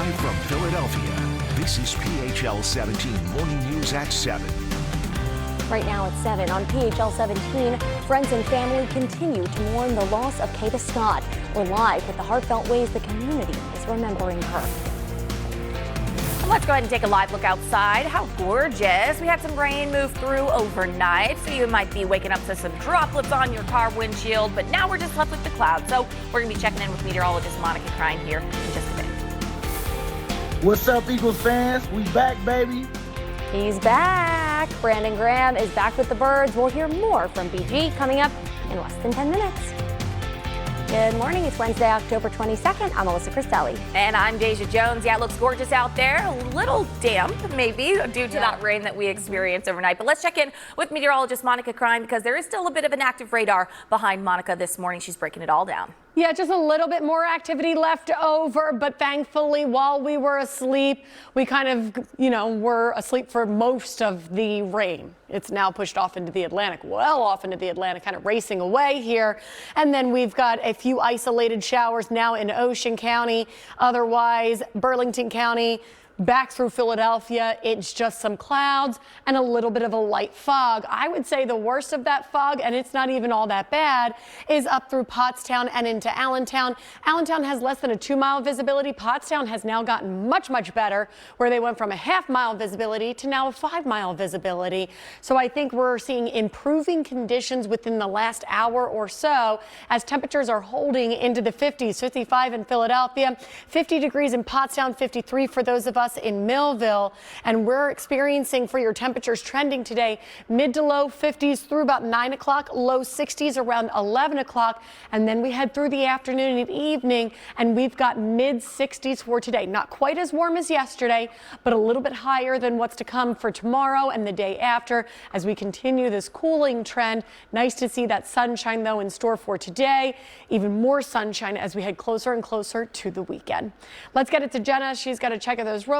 Live from Philadelphia, this is PHL 17 Morning News at 7. Right now at 7 on PHL 17, friends and family continue to mourn the loss of Kata Scott. We're live with the heartfelt ways the community is remembering her. Let's go ahead and take a live look outside. How gorgeous. We had some rain move through overnight, so you might be waking up to some droplets on your car windshield, but now we're just left with the clouds. So we're going to be checking in with meteorologist Monica Crine here in just a bit. What's up, Eagles fans? We back, baby. He's back. Brandon Graham is back with the Birds. We'll hear more from BG coming up in less than 10 minutes. Good morning. It's Wednesday, October 22nd. I'm Melissa Cristelli. And I'm Deja Jones. Yeah, it looks gorgeous out there. A little damp, maybe, due to that rain that we experienced overnight. But let's check in with meteorologist Monica Crine because there is still a bit of an active radar behind Monica this morning. She's breaking it all down. Yeah, just a little bit more activity left over, but thankfully while we were asleep, we kind of, were asleep for most of the rain. It's now pushed off into the Atlantic, well off into the Atlantic, kind of racing away here. And then we've got a few isolated showers now in Ocean County. Otherwise, Burlington County, back through Philadelphia, it's just some clouds and a little bit of a light fog. I would say the worst of that fog, and it's not even all that bad, is up through Pottstown and into Allentown. Allentown has less than a 2-mile visibility. Pottstown has now gotten much, much better, where they went from a half-mile visibility to now a 5-mile visibility. So I think we're seeing improving conditions within the last hour or so as temperatures are holding into the 50s, 55 in Philadelphia, 50 degrees in Pottstown, 53 for those of us in Millville, and we're experiencing for your temperatures trending today mid to low 50s through about 9 o'clock, low 60s around 11 o'clock, and then we head through the afternoon and evening and we've got mid 60s for today. Not quite as warm as yesterday, but a little bit higher than what's to come for tomorrow and the day after as we continue this cooling trend. Nice to see that sunshine though in store for today. Even more sunshine as we head closer and closer to the weekend. Let's get it to Jenna. She's got to check out those roadways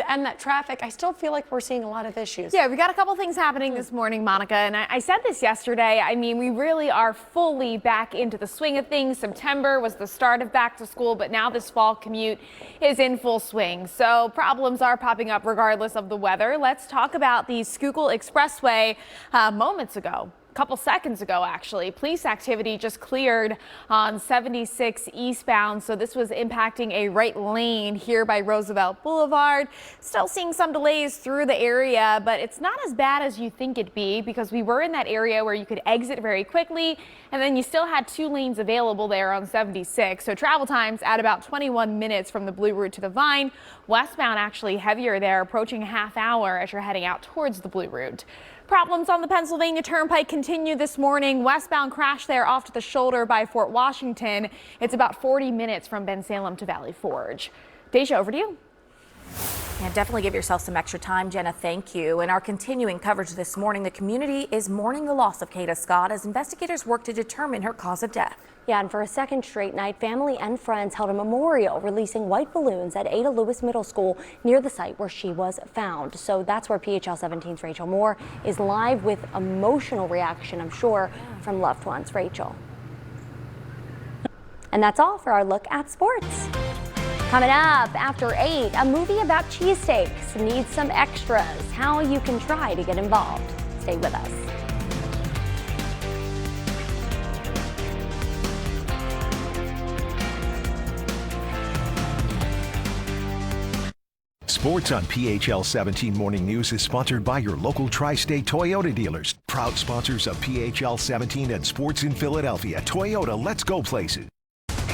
and that traffic. I still feel like we're seeing a lot of issues. Yeah, we got a couple things happening this morning, Monica, and I said this yesterday. I mean, we really are fully back into the swing of things. September was the start of back to school, but now this fall commute is in full swing. So problems are popping up regardless of the weather. Let's talk about the Schuylkill Expressway moments ago. Couple seconds ago, actually, police activity just cleared on 76 eastbound. So this was impacting a right lane here by Roosevelt Boulevard. Still seeing some delays through the area, but it's not as bad as you think it'd be because we were in that area where you could exit very quickly. And then you still had 2 lanes available there on 76. So travel times at about 21 minutes from the Blue Route to the Vine. Westbound actually heavier there, approaching a half hour as you're heading out towards the Blue Route. Problems on the Pennsylvania Turnpike continue this morning. Westbound crash there off to the shoulder by Fort Washington. It's about 40 minutes from Bensalem to Valley Forge. Deja, over to you. Yeah, definitely give yourself some extra time, Jenna. Thank you. In our continuing coverage this morning, the community is mourning the loss of Kata Scott as investigators work to determine her cause of death. Yeah, and for a second straight night, family and friends held a memorial releasing white balloons at Ada Lewis Middle School near the site where she was found. So that's where PHL 17's Rachel Moore is live with emotional reaction, I'm sure, from loved ones. Rachel. And that's all for our look at sports. Coming up after 8, a movie about cheesesteaks needs some extras. How you can try to get involved. Stay with us. Sports on PHL 17 Morning News is sponsored by your local tri-state Toyota dealers. Proud sponsors of PHL 17 and Sports in Philadelphia. Toyota, let's go places.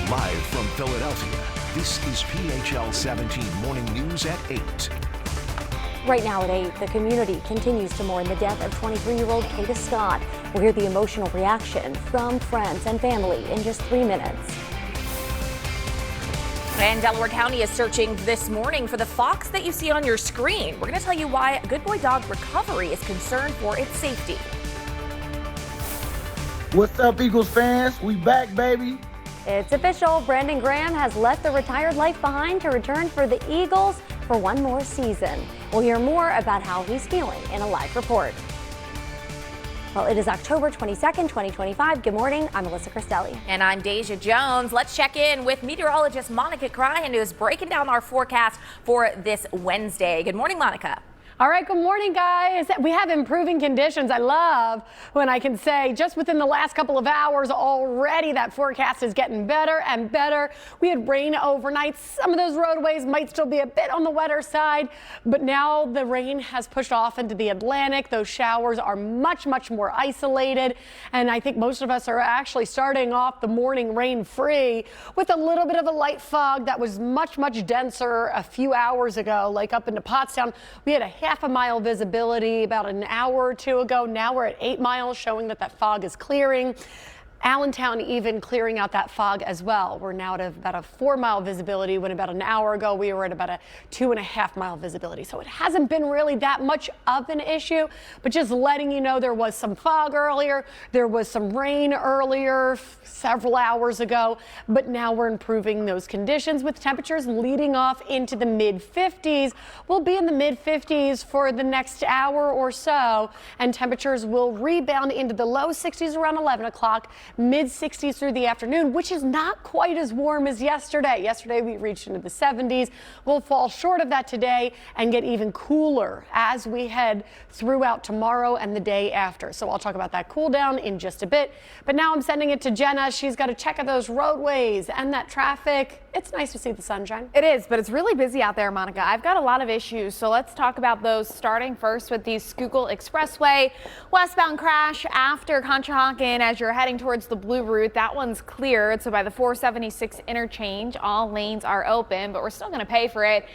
Live from Philadelphia, this is PHL 17 Morning News at 8. Right now at 8, the community continues to mourn the death of 23-year-old Kata Scott. We'll hear the emotional reaction from friends and family in just 3 minutes. And Delaware County is searching this morning for the fox that you see on your screen. We're going to tell you why Good Boy Dog Recovery is concerned for its safety. What's up, Eagles fans? We back, baby. It's official. Brandon Graham has left the retired life behind to return for the Eagles for one more season. We'll hear more about how he's feeling in a live report. Well, it is October 22nd, 2025. Good morning. I'm Melissa Cristelli. And I'm Deja Jones. Let's check in with meteorologist Monica Cryan, who is breaking down our forecast for this Wednesday. Good morning, Monica. All right, good morning, guys. We have improving conditions. I love when I can say just within the last couple of hours already that forecast is getting better and better. We had rain overnight. Some of those roadways might still be a bit on the wetter side, but now the rain has pushed off into the Atlantic. Those showers are much more isolated, and I think most of us are actually starting off the morning rain free with a little bit of a light fog that was much denser a few hours ago, like up into Pottstown. We had a half a mile visibility about an hour or two ago. Now we're at 8 miles, showing that fog is clearing. Allentown even clearing out that fog as well. We're now at about a 4 mile visibility, when about an hour ago we were at about a 2.5 mile visibility. So it hasn't been really that much of an issue, but just letting you know there was some fog earlier. There was some rain earlier several hours ago, but now we're improving those conditions with temperatures leading off into the mid 50s. We'll be in the mid 50s for the next hour or so, and temperatures will rebound into the low 60s around 11 o'clock. Mid 60s through the afternoon, which is not quite as warm as yesterday. Yesterday we reached into the 70s. We'll fall short of that today and get even cooler as we head throughout tomorrow and the day after. So I'll talk about that cool down in just a bit. But now I'm sending it to Jenna. She's got to check out those roadways and that traffic. It's nice to see the sunshine. It is, but it's really busy out there, Monica. I've got a lot of issues, so let's talk about those, starting first with the Schuylkill Expressway. Westbound crash after Conshohocken as you're heading towards the Blue Route. That one's cleared, so by the 476 interchange, all lanes are open, but we're still going to pay for it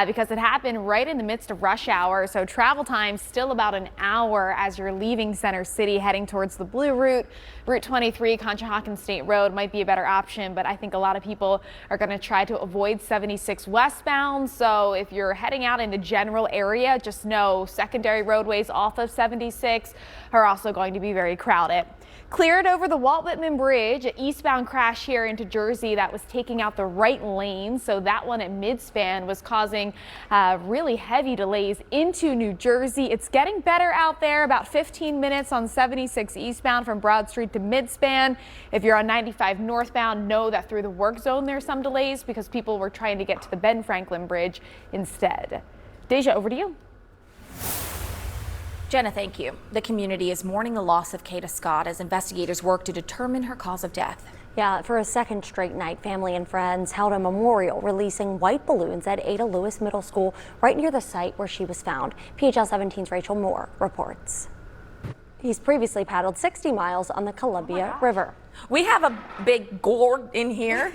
because it happened right in the midst of rush hour. So travel time still about an hour as you're leaving Center City heading towards the Blue Route. Route 23, Conshohocken State Road might be a better option, but I think a lot of people are going to try to avoid 76 westbound. So if you're heading out in the general area, just know secondary roadways off of 76 are also going to be very crowded. Cleared over the Walt Whitman Bridge, an eastbound crash here into Jersey that was taking out the right lane. So that one at Midspan was causing really heavy delays into New Jersey. It's getting better out there, about 15 minutes on 76 eastbound from Broad Street to Midspan. If you're on 95 northbound, know that through the work zone there's some delays because people were trying to get to the Ben Franklin Bridge instead. Deja, over to you. Jenna, thank you. The community is mourning the loss of Kata Scott as investigators work to determine her cause of death. Yeah, for a second straight night, family and friends held a memorial releasing white balloons at Ada Lewis Middle School right near the site where she was found. PHL 17's Rachel Moore reports. He's previously paddled 60 miles on the Columbia River. We have a big gourd in here.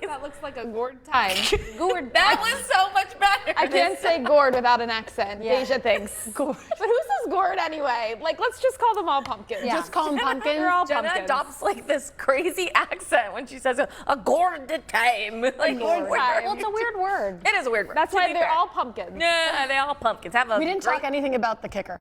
That looks like a gourd time. Gourd. That was so much better. I can't say gourd without an accent. Yeah. Deja thinks. Gourd. But who says gourd anyway? Like, let's just call them all pumpkins. Yeah. Just call them pumpkins. They're all Jenna pumpkins. adopts like this crazy accent when she says a gourd time. Like, gourd time. Well, it's a weird word. It is a weird word. That's to why be they're fair. all pumpkins. Yeah, they're all pumpkins. Have a We didn't great talk anything about the kicker.